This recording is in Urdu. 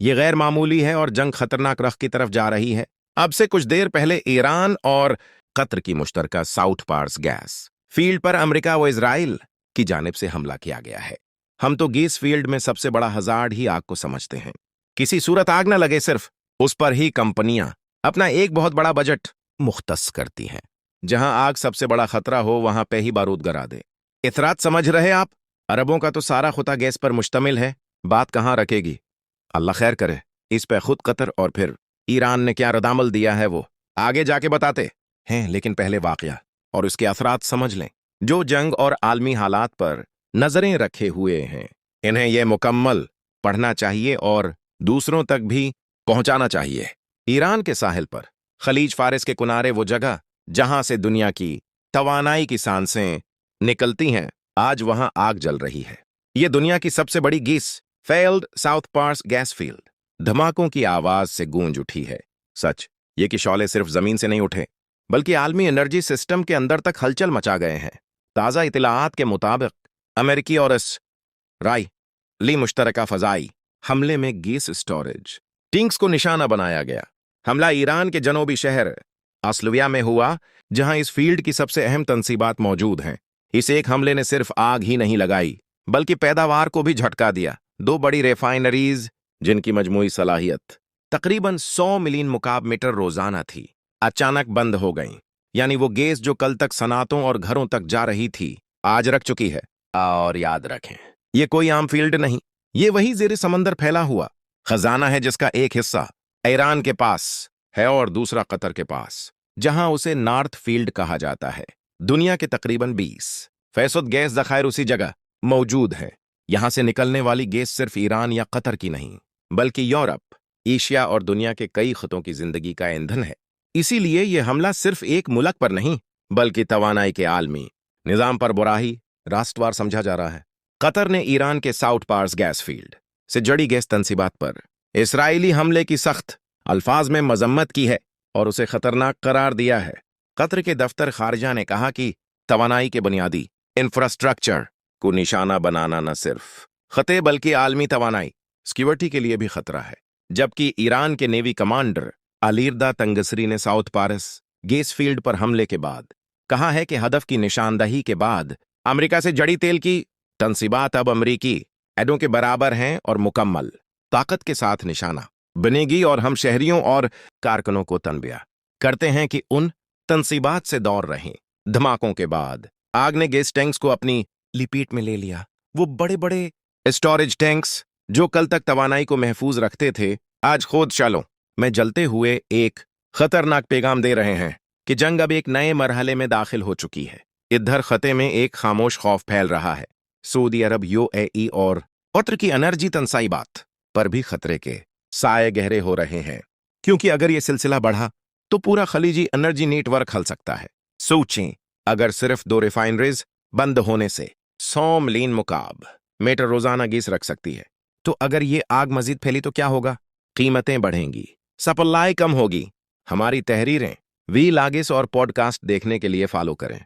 یہ غیر معمولی ہے اور جنگ خطرناک رخ کی طرف جا رہی ہے۔ اب سے کچھ دیر پہلے ایران اور قطر کی مشترکہ ساؤتھ پارس گیس فیلڈ پر امریکہ و اسرائیل کی جانب سے حملہ کیا گیا ہے۔ ہم تو گیس فیلڈ میں سب سے بڑا ہزارڈ ہی آگ کو سمجھتے ہیں۔ کسی صورت آگ نہ لگے، صرف اس پر ہی کمپنیاں اپنا ایک بہت بڑا بجٹ مختص کرتی ہیں۔ جہاں آگ سب سے بڑا خطرہ ہو وہاں پہ ہی بارود گرا دے۔ اثرات سمجھ رہے آپ؟ عربوں کا تو سارا خطہ گیس پر مشتمل ہے، بات کہاں رکھے گی؟ اللہ خیر کرے۔ اس پہ خود قطر اور پھر ایران نے کیا ردعمل دیا ہے وہ آگے جا کے بتاتے ہیں، لیکن پہلے واقعہ اور اس کے اثرات سمجھ لیں۔ جو جنگ اور عالمی حالات پر نظریں رکھے ہوئے ہیں، انہیں یہ مکمل پڑھنا چاہیے اور دوسروں تک بھی پہنچانا چاہیے۔ ایران کے ساحل پر خلیج فارس کے کنارے، وہ جگہ جہاں سے دنیا کی توانائی کی سانسیں نکلتی ہیں، آج وہاں آگ جل رہی ہے۔ یہ دنیا کی سب سے بڑی گیس فیلڈ ساؤتھ پارس گیس فیلڈ دھماکوں کی آواز سے گونج اٹھی ہے۔ سچ یہ کہ شعلے صرف زمین سے نہیں اٹھے، بلکہ عالمی انرجی سسٹم کے اندر تک ہلچل مچا گئے ہیں۔ تازہ اطلاعات کے مطابق امریکی اور اسرائیلی مشترکہ فضائی حملے میں گیس اسٹوریج ٹینکس کو نشانہ بنایا گیا۔ حملہ ایران کے جنوبی شہر اسلویہ میں ہوا، جہاں اس فیلڈ کی سب سے اہم تنصیبات موجود ہیں۔ اس ایک حملے نے صرف آگ ہی نہیں لگائی، بلکہ پیداوار کو بھی جھٹکا دیا۔ دو بڑی ریفائنریز جن کی مجموعی صلاحیت تقریباً 100 ملین مکعب میٹر روزانہ تھی، اچانک بند ہو گئیں۔ یعنی وہ گیس جو کل تک صنعتوں اور گھروں تک جا رہی تھی، آج رک چکی ہے۔ اور یاد رکھیں، یہ کوئی عام فیلڈ نہیں، یہ وہی زیر سمندر پھیلا ہوا خزانہ ہے جس کا ایک حصہ ایران کے پاس ہے اور دوسرا قطر کے پاس، جہاں اسے نارتھ فیلڈ کہا جاتا ہے۔ دنیا کے تقریباً 20% گیس ذخائر اسی جگہ موجود ہیں۔ یہاں سے نکلنے والی گیس صرف ایران یا قطر کی نہیں، بلکہ یورپ، ایشیا اور دنیا کے کئی خطوں کی زندگی کا ایندھن ہے۔ اسی لیے یہ حملہ صرف ایک ملک پر نہیں، بلکہ توانائی کے عالمی نظام پر براہی راستوار سمجھا جا رہا ہے۔ قطر نے ایران کے ساؤتھ پارس گیس فیلڈ سے جڑی گیس تنصیبات پر اسرائیلی حملے کی سخت الفاظ میں مذمت کی ہے اور اسے خطرناک قرار دیا ہے۔ قطر کے دفتر خارجہ نے کہا کہ توانائی کے بنیادی انفراسٹرکچر کو نشانہ بنانا نہ صرف خطے بلکہ عالمی توانائی سیکیورٹی کے لیے بھی خطرہ ہے۔ جبکہ ایران کے نیوی کمانڈر علیردہ تنگسری نے ساؤتھ پارس گیس فیلڈ پر حملے کے بعد کہا ہے کہ ہدف کی نشاندہی کے بعد امریکہ سے جڑی تیل کی تنصیبات اب امریکی ایڈوں کے برابر ہیں اور مکمل طاقت کے ساتھ نشانہ بنے گی، اور ہم شہریوں اور کارکنوں کو تنبیہ کرتے ہیں کہ ان تنصیبات سے دور رہیں۔ دھماکوں کے بعد آگ نے گیس ٹینکس کو اپنی لپیٹ میں لے لیا۔ وہ بڑے بڑے اسٹوریج ٹینکس جو کل تک توانائی کو محفوظ رکھتے تھے، آج خود چالوں میں جلتے ہوئے ایک خطرناک پیغام دے رہے ہیں کہ جنگ اب ایک نئے مرحلے میں داخل ہو چکی ہے۔ ادھر خطے میں ایک خاموش خوف پھیل رہا ہے۔ سعودی عرب، UAE اور قطر کی انرجی تنصیبات پر بھی خطرے کے سائے گہرے ہو رہے ہیں، کیونکہ اگر یہ سلسلہ بڑھا تو پورا خلیجی انرجی نیٹ ورک ہل سکتا ہے۔ سوچیں، اگر صرف 2 ریفائنریز بند ہونے سے 100 ملین مکعب میٹر روزانہ گیس رکھ سکتی ہے، تو اگر یہ آگ مزید پھیلی تو کیا ہوگا؟ قیمتیں بڑھیں گی، سپلائی کم ہوگی۔ ہماری تحریریں وی لاگس اور پوڈ کاسٹ دیکھنے کے لیے فالو کریں۔